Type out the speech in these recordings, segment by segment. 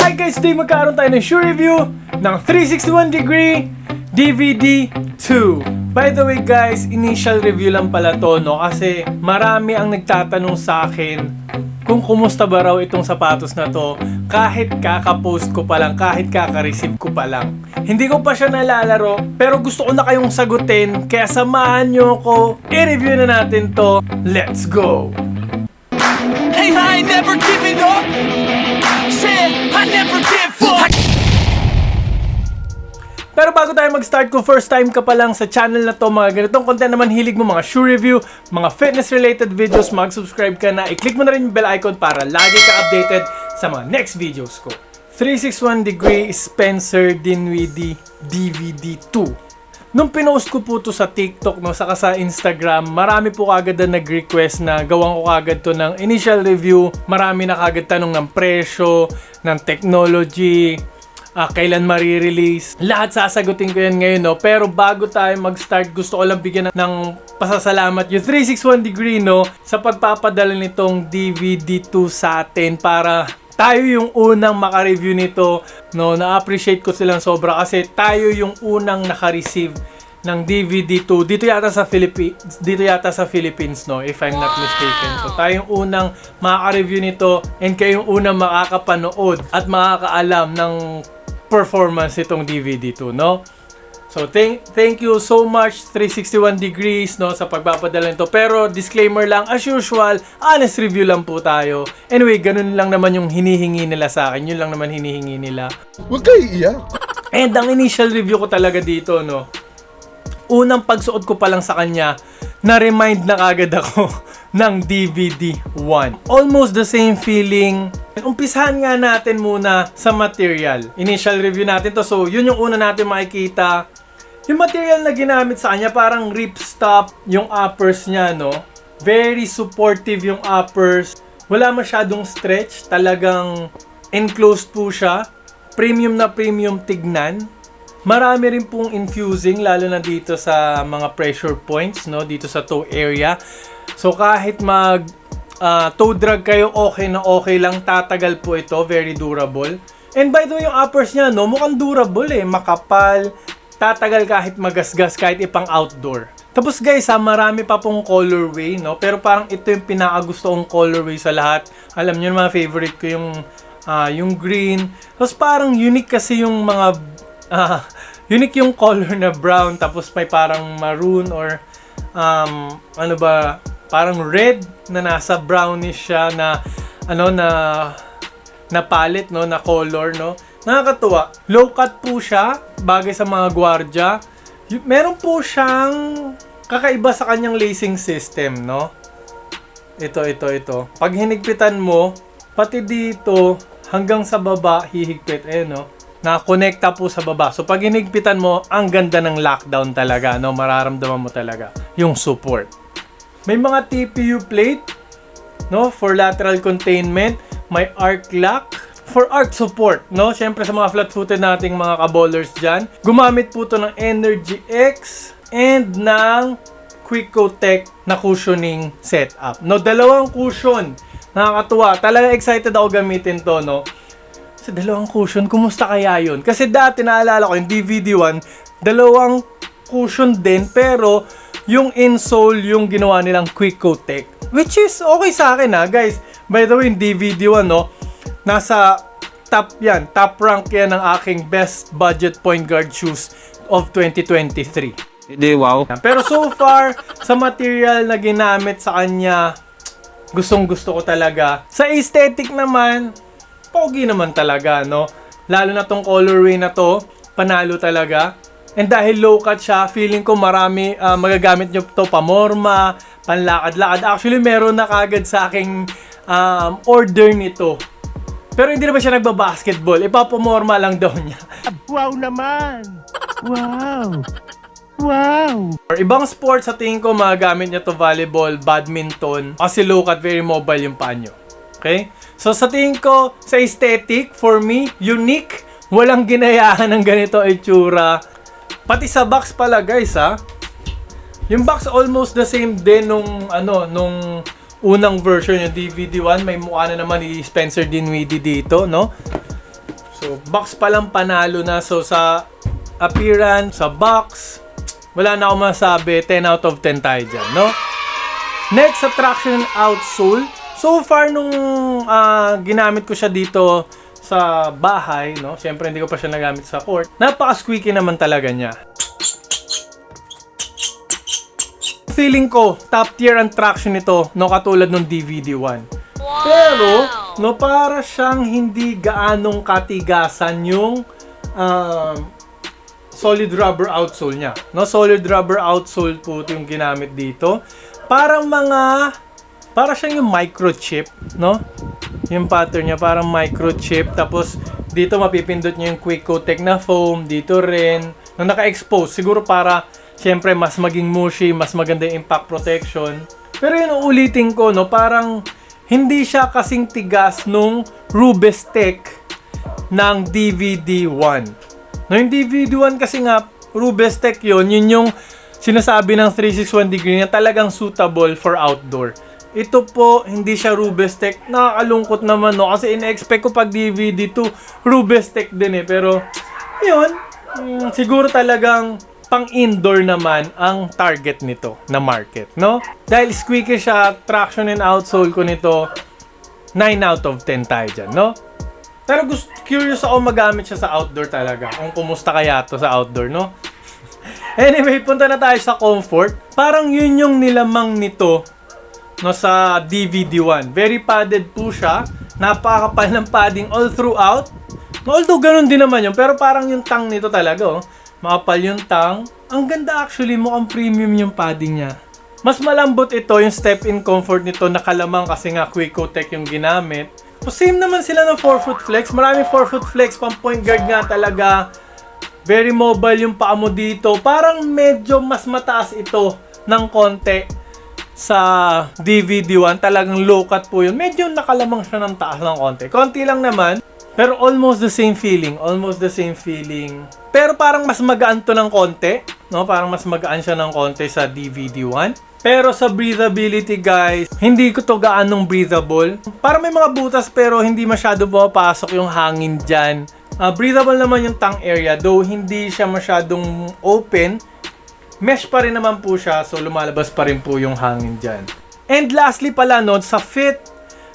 Hi guys! Today magkaroon tayo ng shoe review ng 361 degree DVD 2. By the way guys, initial review lang pala to, no? Kasi marami ang nagtatanong sa akin kung kumusta ba raw itong sapatos na to kahit kaka-post ko pa lang, kahit kaka-receive ko pa lang. Hindi ko pa siya nalalaro, pero gusto ko na kayong sagutin, kaya samahan nyo ako, i-review na natin to. Let's go! Hey, I ain't never giving up. Said I never give up. Pero bago tayo mag-start, kung first time ka pa lang sa channel na to, mga ganitong content naman, hilig mo mga shoe review, mga fitness related videos, mag-subscribe ka na, i-click mo na rin yung bell icon para lagi ka updated sa mga next videos ko. 361 degree Spencer Dinwiddie DVD 2. Nung pinost ko po to sa TikTok, no, saka sa Instagram, marami po kagad na nag-request na gawan ko kagad to ng initial review. Marami na kagad tanong ng presyo, ng technology, kailan marirelease. Lahat sasagutin ko yan ngayon, no. Pero bago tayo mag-start, gusto ko lang bigyan ng pasasalamat yung 361 degree, no, sa pagpapadala nitong DVD2 sa atin para tayo yung unang maka-review nito, no. Na-appreciate ko silang sobra kasi tayo yung unang naka-receive ng DVD2 dito yata sa Philippines, no, if I'm not mistaken. So tayo yung unang makaka-review nito and kayo yung unang makakapanood at makakaalam ng performance itong DVD2, no. So thank you so much 361 degrees, no, sa pagpapadala nito. Pero disclaimer lang, as usual, honest review lang po tayo. Anyway, ganun lang naman yung hinihingi nila sa akin. Yun lang naman hinihingi nila. Huwag kayo iiyak. And ang initial review ko talaga dito, no, unang pagsuot ko pa lang sa kanya, na-remind na kagad ako ng DVD 1. Almost the same feeling. Umpisahan nga natin muna sa material. Initial review natin to. So, yun yung una natin makikita. Yung material na ginamit sa kanya, parang ripstop yung uppers niya, no? Very supportive yung uppers. Wala masyadong stretch. Talagang enclosed po siya. Premium na premium tignan. Marami rin pong infusing, lalo na dito sa mga pressure points, no? Dito sa toe area. So, kahit toe drag kayo, okay na okay lang. Tatagal po ito. Very durable. And by the way, yung uppers niya, no? Mukhang durable eh. Makapal. Tatagal kahit magasgas, kahit ipang outdoor. Tapos guys, marami pa pong colorway, no? Pero parang ito yung pinakagusto kong colorway sa lahat. Alam nyo, mga favorite ko yung green. Tapos parang unique kasi yung mga unique yung color na brown, tapos may parang maroon or ano ba, parang red na nasa brownish siya na na palette, no, na color, no. Nakakatuwa. Low cut po siya, bagay sa mga gwardiya. Meron po siyang kakaiba sa kanyang lacing system, no. Ito. Pag hinigpitan mo, pati dito hanggang sa baba hihigpit, no. Nakakonekta po sa baba. So pag hinigpitan mo, ang ganda ng lockdown talaga, no. Mararamdaman mo talaga yung support. May mga TPU plate, no, for lateral containment. May arc lock for arc support, no. Siyempre sa mga flat-footed nating mga kabowlers dyan. Gumamit po to ng Energy X and ng Quico Tech na cushioning setup, no. Dalawang cushion. Nakakatuwa. Talaga excited ako gamitin to, no. Sa dalawang cushion, kumusta kaya yun? Kasi dati naalala ko yung DVD1, dalawang cushion din, pero yung insole yung ginawa nilang Quico Tech. Which is okay sa akin, guys. By the way, yung DVD1, no, nasa top rank yan ng aking best budget point guard shoes of 2023. Hindi, wow. Pero so far, sa material na ginamit sa kanya, gustong gusto ko talaga. Sa aesthetic naman, pogi naman talaga, no? Lalo na tong colorway na to, panalo talaga. And dahil low cut siya, feeling ko marami magagamit nyo to pamorma, panlakad-lakad. Actually, meron na kagad sa aking order nito. Pero hindi naman siya nagbabasketball. Ipapamorma lang daw niya. Wow naman. Wow. Wow. Or ibang sports, sa tingin ko magagamit niya to volleyball, badminton. Kasi low cut, very mobile yung paa nyo. Okay? So sa tingin ko, sa aesthetic, for me, unique. Walang ginayahan ng ganito itsura. Pati sa box pala guys, yung box almost the same din nung unang version yung DVD1. May mukha na naman ni Spencer Dinwiddie dito, no? So, box pa lang panalo na. So, sa appearance, sa box, wala na akong masabi. 10 out of 10 tayo dyan, no? Next, sa traction outsole. So far, nung ginamit ko siya dito sa bahay, no? Siyempre, hindi ko pa siya nagamit sa court. Napaka-squeaky naman talaga niya. Feeling ko, top tier ang traction nito, no? Katulad ng DVD-1. Pero, no, para siyang hindi gaanong katigasan yung solid rubber outsole niya. No? Solid rubber outsole po yung ginamit dito. Para siyang yung microchip, no? Yung pattern niya, parang microchip. Tapos, dito mapipindot niyo yung quick coating na foam. Dito rin. Nung naka-expose, siguro para, syempre, mas maging mushy, mas maganda yung impact protection. Pero yun, uulitin ko, no? Parang, hindi siya kasing tigas nung Rubestech ng DVD-1. No, yung DVD-1 kasi nga, Rubestech yun yung sinasabi ng 361 degree na talagang suitable for outdoor. Ito po, hindi siya Rubestech. Nakakalungkot naman, no? Kasi ina-expect ko pag DVD2, Rubestech din eh. Pero, yun, siguro talagang pang-indoor naman ang target nito na market, no? Dahil squeaky siya, traction and outsole ko nito, 9 out of 10 tayo dyan, no? Pero curious ako magamit siya sa outdoor talaga. Kung kumusta kaya to sa outdoor, no? Anyway, punta na tayo sa comfort. Parang yun yung nilamang nito, no, sa DVD-1. Very padded po siya. Napakapal ng padding all throughout. No, although ganun din naman yun. Pero parang yung tang nito talaga, oh. Makapal yung tang. Ang ganda actually, mukhang premium yung padding niya. Mas malambot ito, yung step-in comfort nito. Nakalamang kasi nga Quick-O-Tech yung ginamit. So, same naman sila ng 4-foot flex. Maraming 4-foot flex. Pang point guard nga talaga. Very mobile yung paa mo dito. Parang medyo mas mataas ito ng konti sa DVD-1. Talagang low cut po yun. Medyo nakalamang siya ng taas ng konti. Konti lang naman. Pero almost the same feeling. Almost the same feeling. Pero parang mas magaan to ng konti. No? Parang mas magaan siya ng konti sa DVD-1. Pero sa breathability, guys, hindi ko to gaanong breathable. Parang may mga butas pero hindi masyado pumapasok yung hangin dyan. Breathable naman yung tongue area. Though hindi siya masyadong open, mesh pa rin naman po siya. So lumalabas pa rin po yung hangin dyan. And lastly pala, no, sa fit,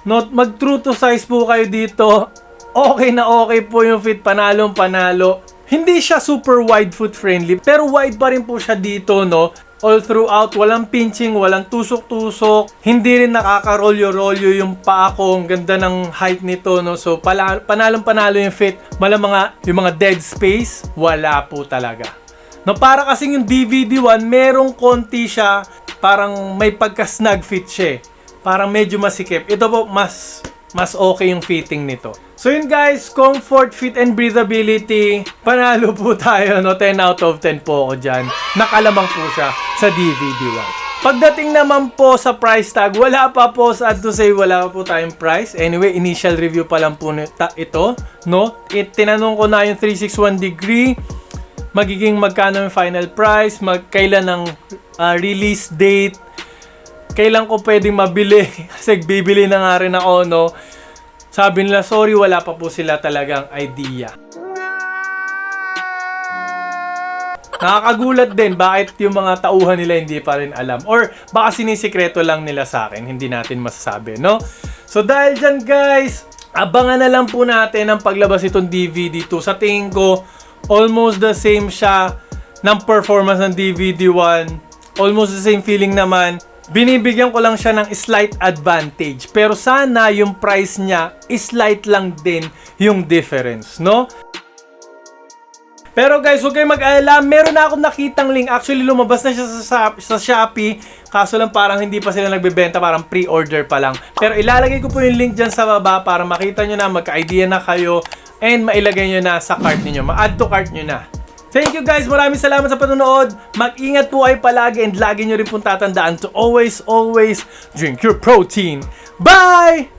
no, mag true to size po kayo dito. Okay na okay po yung fit, panalong panalo. Hindi siya super wide foot friendly, pero wide pa rin po siya dito, no? All throughout, walang pinching, walang tusok-tusok. Hindi rin nakaka-rolyo-rolyo yung paa ko. Ang ganda ng height nito, no? So, panalong-panalo yung fit. Yung mga dead space, wala po talaga. No, para kasing yung DVD-1, merong konti siya, parang may pagka-snug fit siya. Parang medyo masikip. Ito po, mas okay yung fitting nito. So yun guys, comfort, fit, and breathability, panalo po tayo, no? 10 out of 10 po ako dyan. Nakalamang po siya sa DVD-1. Pagdating naman po sa price tag, wala pa po, sad to say, wala pa po tayong price. Anyway, initial review pa lang po ito, no? Tinanong ko na yung 361 degree, magiging magkano yung final price, kailan ang release date, kailan ko pwedeng mabili, kasi bibili na nga rin ako, no? Sabi nila, sorry, wala pa po sila talagang idea. Nakakagulat din, bakit yung mga tauhan nila hindi pa rin alam. Or baka sinisikreto lang nila sa akin, hindi natin masasabi, no? So dahil dyan guys, abangan na lang po natin ang paglabas itong DVD2. Sa tingin ko, almost the same siya ng performance ng DVD1. Almost the same feeling naman. Binibigyan ko lang siya ng slight advantage. Pero sana yung price niya, slight lang din yung difference, no? Pero guys, huwag kayong mag-alala. Meron na akong nakitang link. Actually, lumabas na siya sa Shopee. Kaso lang parang hindi pa sila nagbebenta. Parang pre-order pa lang. Pero ilalagay ko po yung link dyan sa baba para makita nyo na, magka-idea na kayo. And mailagay nyo na sa cart niyo. Ma-add to cart nyo na. Thank you guys. Maraming salamat sa panonood. Mag-ingat po kayo palagi and lagi nyo rin pong tatandaan to always drink your protein. Bye!